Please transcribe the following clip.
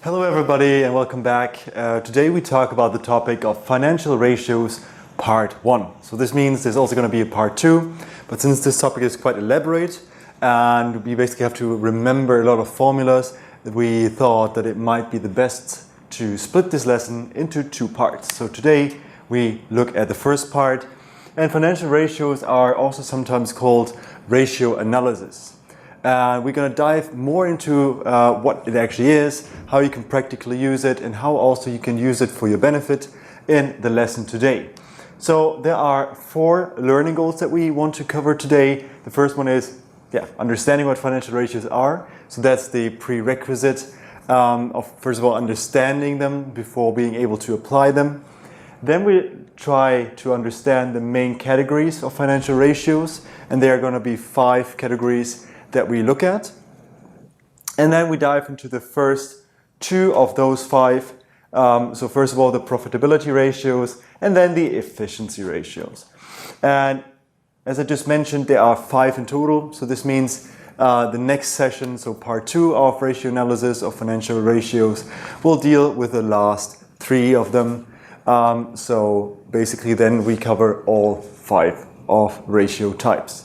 Hello everybody and welcome back. Today we talk about the topic of financial ratios part 1. So this means there's also going to be a part 2, but since this topic is quite elaborate and we basically have to remember a lot of formulas, we thought that it might be the best to split this lesson into 2 parts. So today we look at the first part, and financial ratios are also sometimes called ratio analysis. We're going to dive more into what it actually is, how you can practically use it, and how also you can use it for your benefit in the lesson today. So there are 4 learning goals that we want to cover today. The first one is understanding what financial ratios are. So that's the prerequisite of, first of all, understanding them before being able to apply them. Then we try to understand the main categories of financial ratios, and there are going to be 5 categories that we look at. And then we dive into the first 2 of those 5. So first of all, the profitability ratios, and then the efficiency ratios. And as I just mentioned, there are 5 in total. So this means the next session, so part 2 of ratio analysis of financial ratios, will deal with the last 3 of them. So basically then we cover all 5 of ratio types.